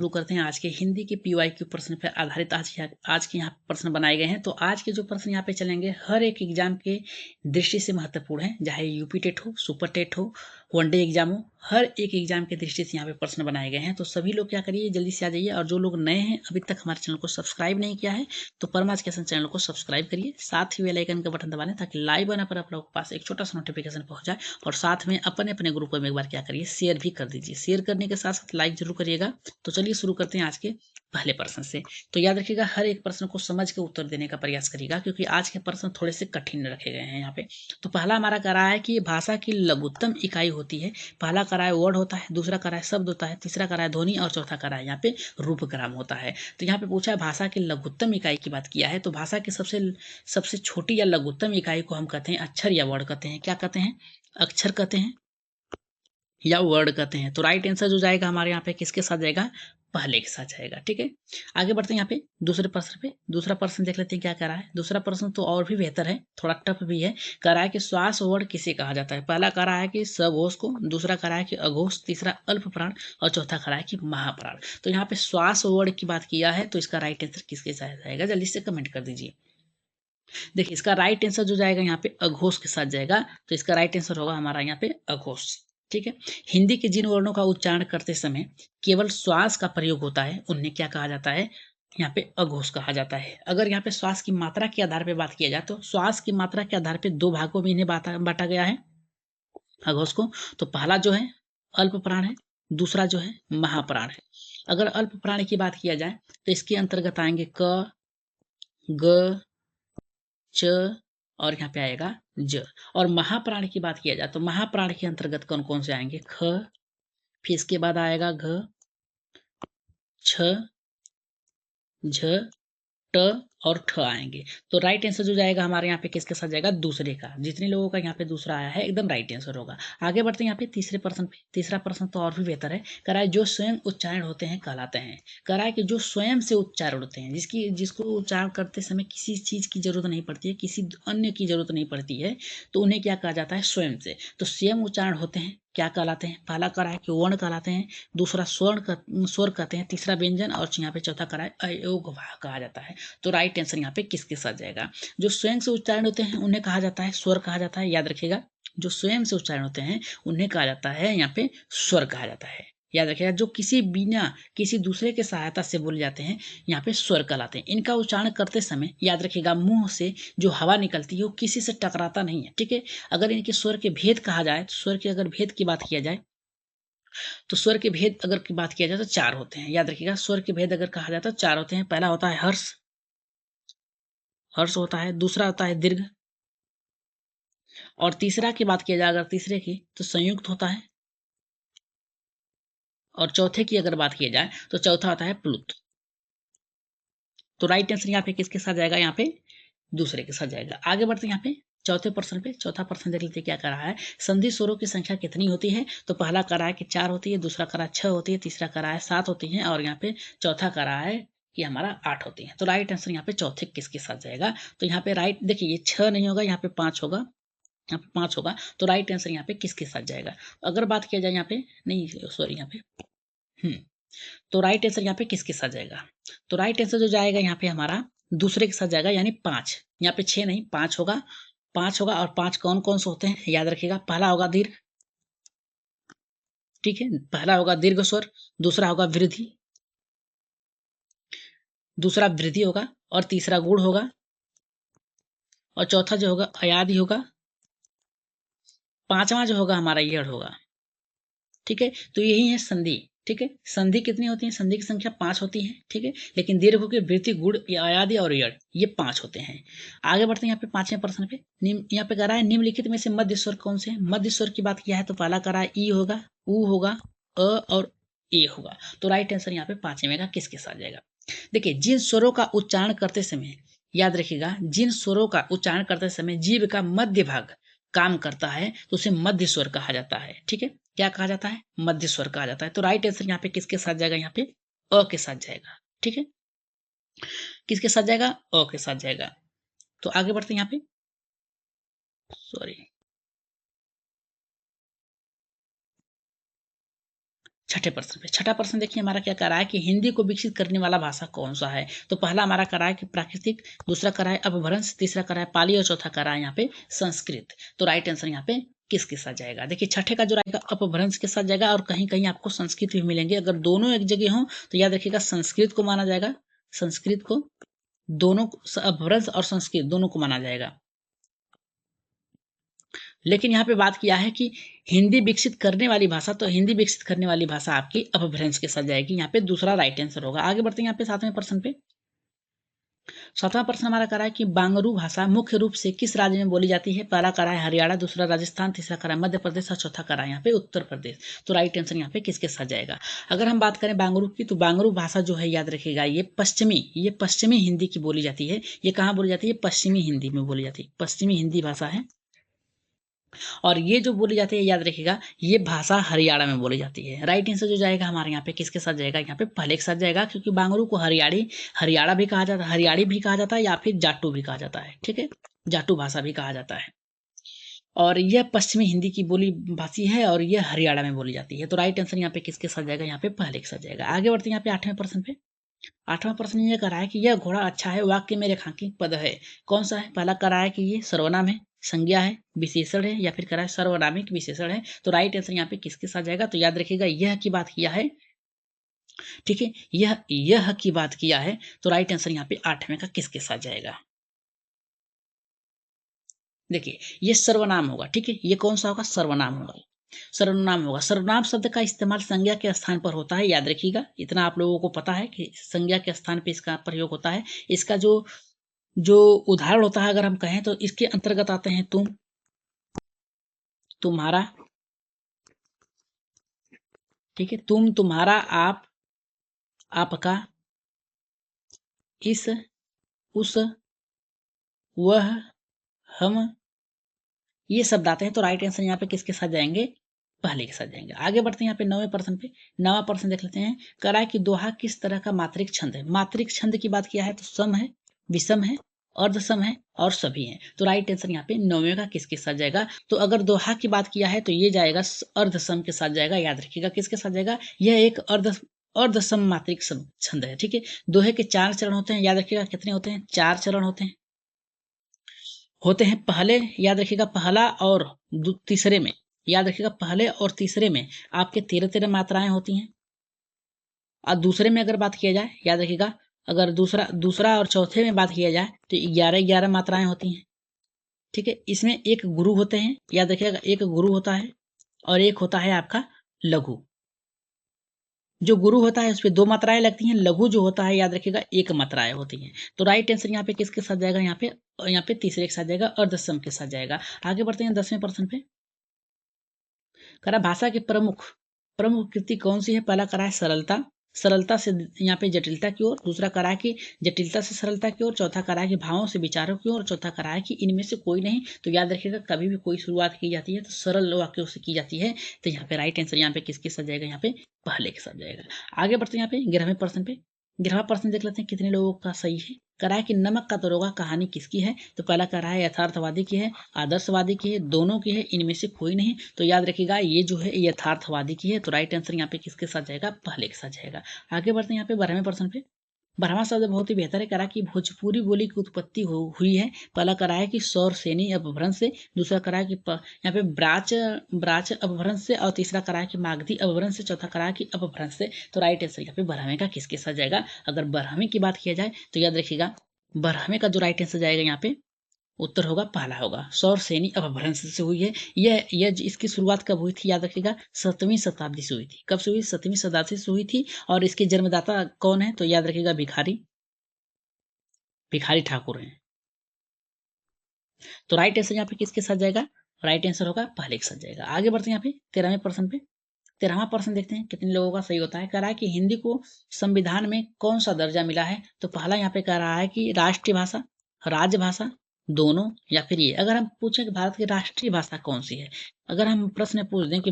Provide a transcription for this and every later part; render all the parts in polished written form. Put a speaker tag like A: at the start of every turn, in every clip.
A: शुरू करते हैं आज के हिंदी के PYQ प्रश्न पर आधारित आज के यहाँ प्रश्न बनाए गए हैं। तो आज के जो प्रश्न यहाँ पे चलेंगे हर एक एग्जाम के दृष्टि से महत्वपूर्ण है, चाहे यूपी टेट हो, सुपर टेट हो, वनडे एग्जाम हो, हर एक एग्जाम के दृष्टि से यहाँ पे प्रश्न बनाए गए हैं। तो सभी लोग क्या करिए, जल्दी से आ जाइए। और जो लोग नए हैं, अभी तक हमारे चैनल को सब्सक्राइब नहीं किया है, तो परमा एजुकेशन चैनल को सब्सक्राइब करिए, साथ ही बेल आइकन का बटन दबा लें ताकि लाइव आने पर आप लोगों के पास एक छोटा सा नोटिफिकेशन पहुंच जाए। और साथ में अपने अपने ग्रुप में एक बार क्या करिए, शेयर भी कर दीजिए। शेयर करने के साथ साथ लाइक जरूर करिएगा। तो चलिए शुरू करते हैं आज के पहले प्रश्न से। तो याद रखिएगा, हर एक प्रश्न को समझ के उत्तर देने का प्रयास करिएगा, क्योंकि आज के प्रश्न थोड़े से कठिन रखे गए हैं यहाँ पे। तो पहला हमारा कह रहा है कि भाषा की लघुत्तम इकाई होती है। पहला कह रहा है वर्ड होता है, दूसरा कह रहा है शब्द होता है, तीसरा कह रहा है ध्वनि और चौथा कह रहा है यहाँ पे रूपग्राम होता है। तो यहाँ पे पूछा है भाषा की लघुत्तम इकाई की बात किया है। तो भाषा की सबसे छोटी या लघुत्तम इकाई को हम कहते हैं अक्षर या वर्ड कहते हैं। क्या कहते हैं? अक्षर कहते हैं या वर्ड कहते हैं। तो राइट आंसर जो जाएगा हमारे यहाँ पे किसके साथ जाएगा? पहले के साथ जाएगा। ठीक है, आगे बढ़ते हैं यहाँ पे दूसरे प्रश्न पे। दूसरा प्रश्न देख लेते हैं क्या कह रहा है। दूसरा प्रश्न तो और भी बेहतर है, थोड़ा टफ भी है। कह रहा है कि श्वास वर्ड किसे कहा जाता है। पहला कह रहा है कि सघोष को, दूसरा कह रहा है कि अघोष, तीसरा अल्प प्राण और चौथा कह रहा है कि महाप्राण। तो यहाँ पे श्वास वर्ड की बात किया है, तो इसका राइट आंसर किसके साथ जाएगा? जल्दी से कमेंट कर दीजिए। देखिए, इसका राइट आंसर जो जाएगा यहाँ पे अघोष के साथ जाएगा। तो इसका राइट आंसर होगा हमारा यहाँ पे अघोष। ठीक है, हिंदी के जिन वर्णों का उच्चारण करते समय केवल श्वास का प्रयोग होता है, उन्हें क्या कहा जाता है? यहाँ पे अघोष कहा जाता है। अगर यहाँ पे श्वास की मात्रा के आधार पे बात किया जाए, तो श्वास की मात्रा के आधार पे दो भागों में इन्हें बांटा गया है अघोष को। तो पहला जो है अल्प प्राण है, दूसरा जो है महाप्राण है। अगर अल्प प्राण की बात किया जाए तो इसके अंतर्गत आएंगे क, ग, च और यहाँ पे आएगा ज। और महाप्राण की बात किया जाए तो महाप्राण के अंतर्गत कौन कौन से आएंगे? ख, फिर इसके बाद आएगा घ, छ, झ, ट और ठ आएंगे। तो राइट आंसर जो जाएगा हमारे यहाँ पे किसके साथ जाएगा? दूसरे का। जितने लोगों का यहाँ पे दूसरा आया है एकदम राइट आंसर होगा। आगे बढ़ते हैं यहाँ पे तीसरे प्रश्न पे। तीसरा प्रश्न तो और भी बेहतर है। कह रहा है जो स्वयं उच्चारण होते हैं कहलाते हैं। कह रहा है कि जो स्वयं से उच्चारण होते हैं, जिसको उच्चारण करते समय किसी चीज की जरूरत नहीं पड़ती है, किसी अन्य की जरूरत नहीं पड़ती है, तो उन्हें क्या कहा जाता है? स्वयं से। तो स्वयं उच्चारण होते हैं क्या कहलाते हैं? पहला कह रहा है कि वर्ण कहलाते हैं, दूसरा स्वर कहते हैं, तीसरा व्यंजन और यहाँ पे चौथा कह रहा है अयोग कहा जाता है। तो राइट आंसर यहाँ पे किसके साथ जाएगा? जो स्वयं से उच्चारण होते हैं उन्हें कहा जाता है स्वर कहा जाता है। याद रखिएगा, जो स्वयं से उच्चारण होते हैं उन्हें कहा जाता है यहाँ पे स्वर कहा जाता है। याद रखिएगा, जो बिना किसी दूसरे के सहायता से बोले जाते हैं यहाँ पे स्वर कहलाते हैं। इनका उच्चारण करते समय याद रखिएगा, मुंह से जो हवा निकलती है वो किसी से टकराता नहीं है। ठीक है, अगर इनके स्वर के भेद कहा जाए, तो स्वर के अगर भेद की बात किया जाए, तो स्वर के भेद अगर की बात किया जाए तो चार होते हैं। याद रखिएगा, स्वर के भेद अगर कहा जाए तो चार होते हैं। पहला होता है हर्ष, हर्ष होता है। दूसरा होता है दीर्घ, और तीसरा की बात किया जाए अगर तीसरे की, तो संयुक्त होता है। और चौथे की अगर बात किया जाए तो चौथा होता है प्लुत। तो राइट आंसर यहाँ पे किसके साथ जाएगा? यहाँ पे दूसरे के साथ जाएगा। आगे बढ़ते हैं यहाँ पे चौथे प्रश्न पे। चौथा प्रश्न देख लेते क्या कर रहा है। संधि स्वरों की संख्या कितनी होती है? तो पहला कर रहा है कि 4 होती है, दूसरा कर रहा है 6 होती है, तीसरा कर रहा है 7 होती है और यहाँ पे चौथा कर रहा है कि हमारा 8 होती है। तो राइट आंसर यहाँ पे चौथे किसके साथ जाएगा? तो यहाँ पे राइट देखिए, ये 6 नहीं होगा, यहाँ पे 5 होगा, यहाँ पे 5 होगा। तो राइट आंसर यहाँ पे किसके साथ जाएगा? अगर बात किया जाए यहाँ पे, नहीं सॉरी, यहाँ पे तो राइट आंसर यहाँ पे किसके साथ जाएगा? तो राइट आंसर जो जाएगा यहाँ पे हमारा दूसरे के साथ जाएगा, यानी 5। यहाँ पे 6 नहीं 5 होगा। 5 होगा, और 5 कौन कौन से होते हैं याद रखिएगा। पहला होगा दीर्घ, ठीक है, पहला होगा दीर्घ स्वर, दूसरा होगा वृद्धि, दूसरा वृद्धि होगा, और तीसरा गुण होगा, और चौथा जो होगा अयादि होगा, पांचवा जो होगा हमारा यड़ होगा। ठीक है, तो यही है संधि। ठीक है, संधि कितनी होती है? संधि की संख्या 5 होती है। ठीक है, लेकिन दीर्घ के वृत्ति गुण अयादि और यड़ ये 5 होते हैं। आगे बढ़ते हैं यहाँ पे पांचवें प्रश्न पे। यहाँ पे कह रहा है निम्नलिखित में से मध्य स्वर कौन से हैं? मध्य स्वर की बात किया है तो पहला कह रहा है ई होगा, उ होगा, अ और ए होगा। तो राइट आंसर यहाँ पे पांचवें का किसके साथ जाएगा? देखिए, जिन स्वरों का उच्चारण करते समय, याद रखिएगा, जिन स्वरों का उच्चारण करते समय जीभ का मध्य भाग काम करता है तो उसे मध्य स्वर कहा जाता है। ठीक है, क्या कहा जाता है? मध्य स्वर कहा जाता है। तो राइट आंसर यहाँ पे किसके साथ जाएगा? यहाँ पे अ के साथ जाएगा। ठीक है, किसके साथ जाएगा? अ के साथ जाएगा। तो आगे बढ़ते हैं यहाँ पे, सॉरी, छठे प्रश्न पे, छठा प्रश्न देखिए हमारा क्या कर रहा है कि हिंदी को विकसित करने वाला भाषा कौन सा है। तो पहला हमारा कर रहा है कि प्राकृतिक, दूसरा कर रहा है अपभ्रंश, तीसरा कर रहा है पाली और चौथा कर रहा है यहाँ पे संस्कृत। तो राइट आंसर यहाँ पे किसके साथ जाएगा। देखिए छठे का जो रहेगा अपभ्रंश के साथ जाएगा और कहीं कहीं आपको संस्कृत भी मिलेंगे। अगर दोनों एक जगह हो तो याद रखिएगा संस्कृत को माना जाएगा, संस्कृत को, दोनों अपभ्रंश और संस्कृत दोनों को माना जाएगा। लेकिन यहाँ पे बात किया है कि हिंदी विकसित करने वाली भाषा, तो हिंदी विकसित करने वाली भाषा आपकी अपभ्रंश के साथ जाएगी। यहाँ पे दूसरा राइट आंसर होगा। आगे बढ़ते हैं यहाँ पे सातवें प्रश्न पे। सातवां प्रश्न हमारा करा है कि बांगरू भाषा मुख्य रूप से किस राज्य में बोली जाती है। पहला करा है हरियाणा, दूसरा राजस्थान, तीसरा करा है मध्य प्रदेश और चौथा करा है यहाँ पे उत्तर प्रदेश। तो राइट आंसर यहाँ पे किसके साथ जाएगा। अगर हम बात करें बांगरू की, तो बांगरू भाषा जो है याद रखिएगा ये पश्चिमी हिंदी की बोली जाती है। ये कहाँ बोली जाती है, पश्चिमी हिंदी में बोली जाती है, पश्चिमी हिंदी भाषा है। और ये जो बोली जाती है याद रखिएगा ये भाषा हरियाणा में बोली जाती है। राइट आंसर जो जाएगा हमारे यहाँ पे किसके साथ जाएगा, यहाँ पे पहले के साथ जाएगा, क्योंकि बांगरू को हरियाणा भी कहा जाता है, हरियाणी भी कहा जाता है या फिर जाटू भी कहा जाता है। ठीक है, जाटू भाषा भी कहा जाता है। और यह पश्चिमी हिंदी की बोली भाषी है और यह हरियाणा में बोली जाती है। तो राइट आंसर यहाँ पे किसके साथ जाएगा, यहाँ पे पहले के साथ जाएगा। आगे बढ़ते हैं यहाँ पे आठवें प्रश्न पे। आठवां प्रश्न ये करा है कि यह घोड़ा अच्छा है वाक्य में रेखांकित पद है कौन सा है। पहला करा है कि ये सर्वनाम है, संज्ञा है, विशेषण है या फिर करा है सर्वनामिक विशेषण है। तो राइट आंसर यहाँ पे किसके साथ जाएगा। तो याद रखिएगा यह की बात किया है, ठीक है, यह की बात किया है। तो राइट आंसर यहाँ पे आठवें का किसके साथ जाएगा। देखिए ये सर्वनाम होगा, ठीक है, ये कौन सा होगा, सर्वनाम होगा, सर्वनाम होगा। सर्वनाम शब्द का इस्तेमाल संज्ञा के स्थान पर होता है, याद रखिएगा, इतना आप लोगों को पता है कि संज्ञा के स्थान पर इसका प्रयोग होता है। इसका जो जो उदाहरण होता है अगर हम कहें तो इसके अंतर्गत आते हैं तुम, तुम्हारा, ठीक है, तुम, तुम्हारा, आप, आपका, इस, उस, वह, हम, ये शब्द आते हैं। तो राइट आंसर यहाँ पे किसके साथ जाएंगे, पहले के साथ जाएंगे। आगे बढ़ते हैं यहाँ पे नौवें प्रश्न पे। नवा प्रश्न देख लेते हैं। करा कि दोहा किस तरह का मात्रिक छंद है। मात्रिक छंद की बात किया है तो सम है, विषम है, अर्धसम है और सभी है। तो राइट आंसर यहाँ पे नौवें का किसके साथ जाएगा। तो अगर दोहा की बात किया है तो ये जाएगा अर्धसम के साथ जाएगा। याद रखिएगा किसके साथ जाएगा, यह एक अर्धसम मात्रिक छंद है। ठीक है, दोहे के 4 चरण होते हैं, याद रखिएगा कितने होते हैं, 4 चरण होते हैं। पहले याद रखिएगा, पहला और तीसरे में, याद रखिएगा पहले और तीसरे में आपके 13-13 मात्राएं होती हैं। और दूसरे में अगर बात किया जाए, याद रखिएगा, अगर दूसरा और चौथे में बात किया जाए तो 11-11 मात्राएं होती हैं। ठीक है, इसमें एक गुरु होते हैं, याद रखिएगा एक गुरु होता है और एक होता है आपका लघु। जो गुरु होता है उस पर 2 मात्राएं लगती हैं, लघु जो होता है याद रखिएगा 1 मात्राएं होती हैं। तो राइट आंसर यहाँ पे किसके साथ जाएगा, यहाँ पे तीसरे के साथ जाएगा, अर्धसम के साथ जाएगा। आगे बढ़ते हैं 10वें प्रश्न पे। करा भाषा की प्रमुख कृति कौन सी है। पहला करा है सरलता से यहाँ पे जटिलता की ओर, दूसरा करा है कि जटिलता से सरलता की ओर, चौथा करा है कि भावों से विचारों की ओर, चौथा करा है कि इनमें से कोई नहीं। तो याद रखिएगा कभी भी कोई शुरुआत की जाती है तो सरल वाक्यों से की जाती है। तो यहाँ पे राइट आंसर यहाँ पे किसके साथ जाएगा, यहाँ पे पहले के साथ जाएगा। आगे बढ़ते हैं यहाँ पे 11वें प्रश्न पे। 11वां प्रश्न देख लेते हैं कितने लोगों का सही है। करा है कि नमक का दरोगा कहानी किसकी है। तो पहला करा है यथार्थवादी की है, आदर्शवादी की है, दोनों की है, इनमें से कोई नहीं। तो याद रखिएगा ये जो है यथार्थवादी की है। तो राइट आंसर यहाँ पे किसके साथ जाएगा, पहले के साथ जाएगा। आगे बढ़ते हैं यहाँ पे 12वें प्रश्न पे। 12वां शब्द बहुत ही बेहतर है। करा कि भोजपुरी बोली की उत्पत्ति हुई है। पहला करा है कि सौरसेनी अपभ्रंश से, दूसरा करा है कि यहाँ पे ब्राच अपभ्रंश से और तीसरा करा है कि मागधी अपभ्रंश से, चौथा करा है कि अपभ्रंश से। तो राइट आंसर यहाँ पे 12वें का किसके साथ जाएगा। अगर 12वें की बात किया जाए तो याद रखिएगा 12वें का जो राइट आंसर जाएगा यहाँ पे उत्तर होगा पहला होगा, सौरसेनी अपभ्रंश से हुई है। यह इसकी शुरुआत कब हुई थी, याद रखिएगा 7वीं शताब्दी से हुई थी। कब से हुई, 7वीं शताब्दी से हुई थी। और इसके जन्मदाता कौन है, तो याद रखिएगा भिखारी ठाकुर हैं। तो राइट आंसर यहाँ पे किसके साथ जाएगा, राइट आंसर होगा पहले के साथ जाएगा। आगे बढ़ते हैं यहाँ पे 13वें प्रश्न पे। 13वां प्रश्न देखते हैं कितने लोगों का सही होता है। कह रहा है कि हिंदी को संविधान में कौन सा दर्जा मिला है। तो पहला यहाँ पे कह रहा है कि राष्ट्रीय भाषा, राजभाषा, दोनों, या फिर ये। अगर हम पूछें कि भारत की राष्ट्रीय भाषा कौन सी है, अगर हम प्रश्न पूछ दें कि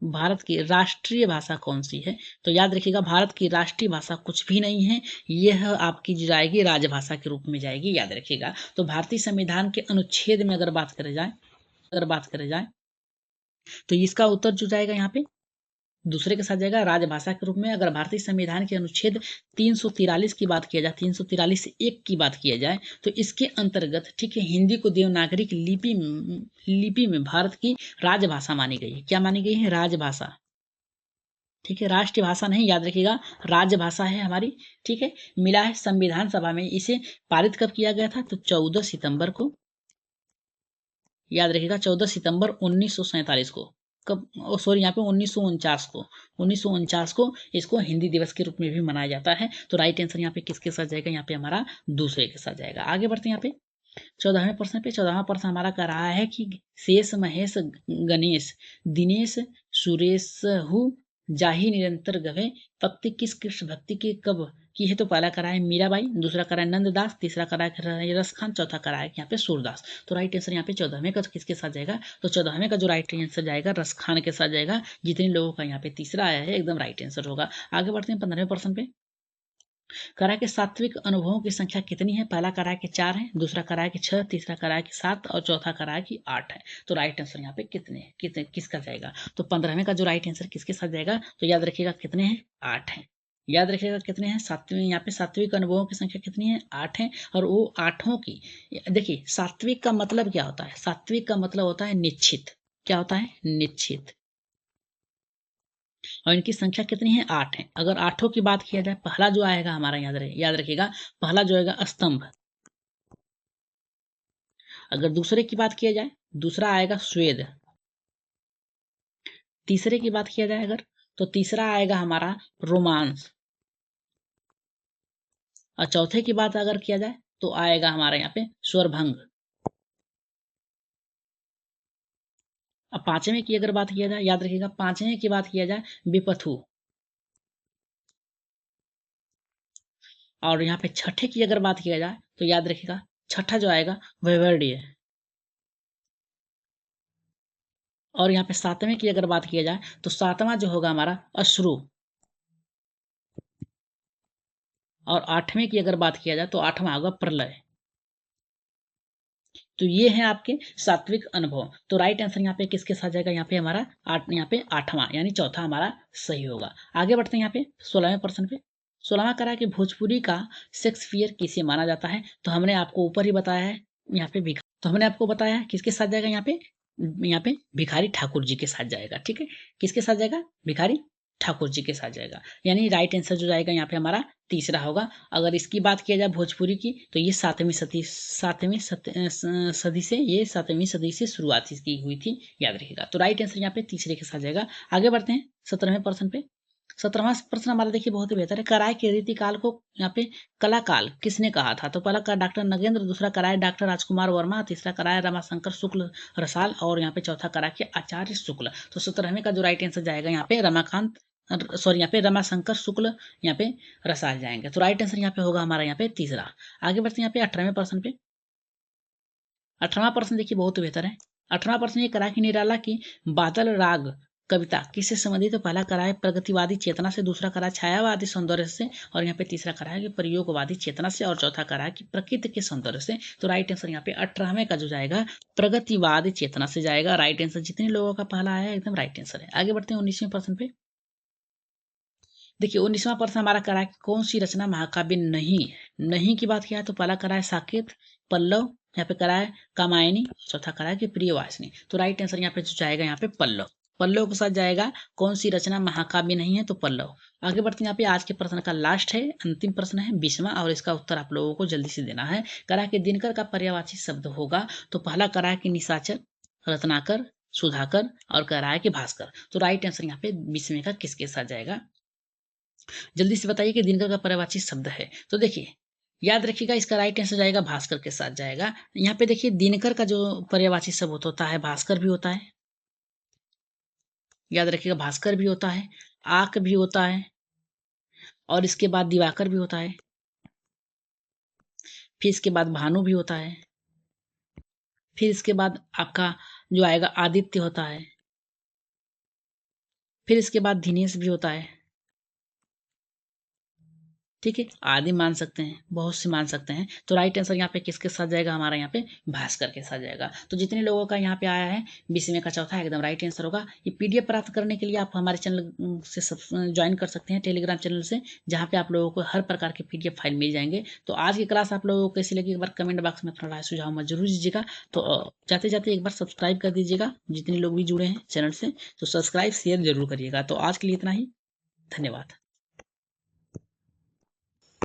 A: भारत की राष्ट्रीय भाषा कौन सी है, तो याद रखिएगा भारत की राष्ट्रीय भाषा कुछ भी नहीं है, यह आपकी जो जाएगी राजभाषा के रूप में जाएगी, याद रखिएगा। तो भारतीय संविधान के अनुच्छेद में अगर बात करें जाए तो इसका उत्तर जो जाएगा यहाँ पे दूसरे के साथ जाएगा राजभाषा के रूप में। अगर भारतीय संविधान के अनुच्छेद 343 की बात किया जाए, 343(1) की बात किया जाए, तो इसके अंतर्गत ठीक है हिंदी को देवनागरिक लिपि में भारत की राजभाषा मानी गई है। क्या मानी गई है? राजभाषा। ठीक है, राष्ट्रीय भाषा नहीं, याद रखिएगा राजभाषा है हमारी। ठीक है, मिला है संविधान सभा में। इसे पारित कब किया गया था? तो 14 सितंबर को, याद रखिएगा 14 सितंबर 1947 को। कब? सॉरी, यहाँ पे 1949 को, 1949 को इसको हिंदी दिवस के रूप में भी मनाया जाता है। तो राइट आंसर यहाँ पे किसके साथ जाएगा? यहाँ पे हमारा दूसरे के साथ जाएगा। आगे बढ़ते हैं यहाँ पे 14वें प्रश्न पे। 14वां प्रश्न हमारा कर रहा है कि शेष महेश गणेश दिनेश सुरेश जाहि निरंतर गवे भक्ति किस कृष्ण भक्ति की कब की है? तो पहला करा है मीराबाई, दूसरा करा है नंददास, तीसरा करा है रस खान, चौथा करा है यहाँ पे सूरदास। तो राइट आंसर यहाँ पे 14वें का किसके साथ जाएगा? तो 14वें का जो राइट आंसर जाएगा रस खान के साथ जाएगा। जितने लोगों का यहाँ पे तीसरा आया है एकदम राइट आंसर होगा। आगे बढ़ते हैं 15वें प्रश्न पे। करा के सात्विक अनुभवों की संख्या कितनी है? पहला करा के 4 है, दूसरा करा के 6, तीसरा करा के 7 और चौथा करा की 8 है। तो राइट आंसर यहाँ पे कितने किसका जाएगा? तो 15वें का जो राइट आंसर किसके साथ जाएगा? तो याद रखिएगा कितने हैं? 8 है। याद रखिएगा कितने हैं? सात्विक, यहाँ पे सात्विक अनुभवों की संख्या कितनी है? 8 है। और वो आठों की, देखिए सात्विक का मतलब क्या होता है? सात्विक का मतलब होता है निश्चित। क्या होता है? निश्चित। और इनकी संख्या कितनी है? 8 है। अगर आठों की बात किया जाए, पहला जो आएगा हमारा याद रखिएगा, पहला जो आएगा स्तंभ। अगर दूसरे की बात किया जाए, दूसरा आएगा स्वेद। तीसरे की बात किया जाए अगर, तो तीसरा आएगा हमारा रोमांस। और चौथे की बात अगर किया जाए तो आएगा हमारा यहाँ पे स्वरभंग। अब पांचवें की अगर बात किया जाए, याद रखिएगा पांचवें की बात किया जाए विपथु। और यहाँ पे छठे की अगर बात किया जाए तो याद रखिएगा छठा जो आएगा वैवर्ड्य। और यहाँ पे सातवें की अगर बात किया जाए तो सातवां जो होगा हमारा अश्रु। और आठवें की अगर बात किया जाए तो आठवां होगा प्रलय। तो ये है आपके सात्विक अनुभव। तो राइट आंसर यहाँ पे किसके साथ जाएगा? यहाँ पे हमारा यहाँ पे आठवां यानी चौथा हमारा सही होगा। आगे बढ़ते हैं यहाँ पे 16वें प्रश्न पे। 16वां करा कि भोजपुरी का शेक्सपियर किसे माना जाता है? तो हमने आपको ऊपर ही बताया है यहाँ पे तो हमने आपको बताया है किसके साथ जाएगा? यहाँ पे भिखारी ठाकुर जी के साथ जाएगा। ठीक है, किसके साथ जाएगा? भिखारी ठाकुर जी के साथ जाएगा। यानी राइट आंसर जो जाएगा यहाँ पे हमारा तीसरा होगा। अगर इसकी बात किया जाए भोजपुरी की, तो ये सदी से, ये 7वीं सदी से शुरुआत इसकी हुई थी, याद रखिएगा। तो राइट आंसर यहाँ पे तीसरे के साथ जाएगा। आगे बढ़ते हैं 17वें प्रश्न पे। 17वां प्रश्न हमारा देखिए बहुत ही बेहतर है। कराय के रीतिकाल को यहाँ पे कलाकाल किसने कहा था? तो पहला का डॉक्टर नगेंद्र, दूसरा कराय डॉक्टर राजकुमार वर्मा, तीसरा कराय रमाशंकर शुक्ल रसाल और यहाँ पे चौथा कराय के आचार्य शुक्ल। तो 17वें का जो राइट आंसर जाएगा यहाँ पे रमाकांत, सॉरी यहाँ पे रमाशंकर शुक्ल, यहाँ पे रसाल जाएंगे। तो राइट आंसर यहाँ पे होगा हमारा यहाँ पे तीसरा। आगे बढ़ते हैं यहाँ पे 18वें प्रश्न पे। 18वां प्रश्न देखिए बहुत बेहतर है। 18वां प्रश्न ये करा कि निराला की बादल राग कविता किससे संबंधित? तो पहला करा है प्रगतिवादी चेतना से, दूसरा करा है छायावादी सौंदर्य से और यहाँ पे तीसरा करा है कि प्रयोगवादी चेतना से और चौथा करा है कि प्रकृति के सौंदर्य से। तो राइट आंसर यहाँ पे 18वें का जो जाएगा प्रगतिवादी चेतना से जाएगा। राइट आंसर जितने लोगों का पहला आया एकदम राइट आंसर है। आगे बढ़ते हैं 19वें प्रश्न पे। देखिए 19वां प्रश्न हमारा करा है कि कौन सी रचना महाकाव्य नहीं है? नहीं की बात किया है तो पहला करा है साकेत, पल्लव, यहाँ पे करा है कामायनी, चौथा करा है कि प्रियवासिनी। तो राइट आंसर यहाँ पे जो जाएगा यहाँ पे पल्लव। पल्लव के साथ जाएगा कौन सी रचना महाकाव्य नहीं है? तो पल्लव। आगे बढ़ते हैं यहाँ पे आज के प्रश्न का लास्ट है, अंतिम प्रश्न है 20वां और इसका उत्तर आप लोगों को जल्दी से देना है। करा कि दिनकर का पर्यायवाची शब्द होगा? तो पहला करा है कि निशाचर, रत्नाकर, सुधाकर और करा है कि भास्कर। तो राइट आंसर यहाँ पे 20वें का किसके साथ जाएगा? जल्दी से बताइए कि दिनकर का पर्यायवाची शब्द है। तो देखिए याद रखिएगा इसका राइट आंसर जाएगा भास्कर के साथ जाएगा। यहाँ पे देखिए दिनकर का जो पर्यायवाची शब्द होता है भास्कर भी होता है, याद रखिएगा भास्कर भी होता है, आक भी होता है और इसके बाद दिवाकर भी होता है, फिर इसके बाद भानु भी होता है, फिर इसके बाद आपका जो आएगा आदित्य होता है, फिर इसके बाद दिनेश भी होता है, ठीक है, आदि मान सकते हैं, बहुत से मान सकते हैं। तो राइट आंसर यहाँ पे किसके साथ जाएगा, हमारा यहाँ पे भास्कर के साथ जाएगा। तो जितने लोगों का यहाँ पे आया है 20 में का चौथा एकदम राइट आंसर होगा। ये पीडीएफ प्राप्त करने के लिए आप हमारे चैनल से ज्वाइन कर सकते हैं, टेलीग्राम चैनल से, जहाँ पे आप लोगों को हर प्रकार के पीडीएफ फाइल मिल जाएंगे। तो आज की क्लास आप लोगों को कैसी लगी, एक बार कमेंट बॉक्स में अपना राय सुझाव मत जरूर दीजिएगा। तो जाते जाते एक बार सब्सक्राइब कर दीजिएगा, जितने लोग भी जुड़े हैं चैनल से, तो सब्सक्राइब शेयर जरूर करिएगा। तो आज के लिए इतना ही, धन्यवाद।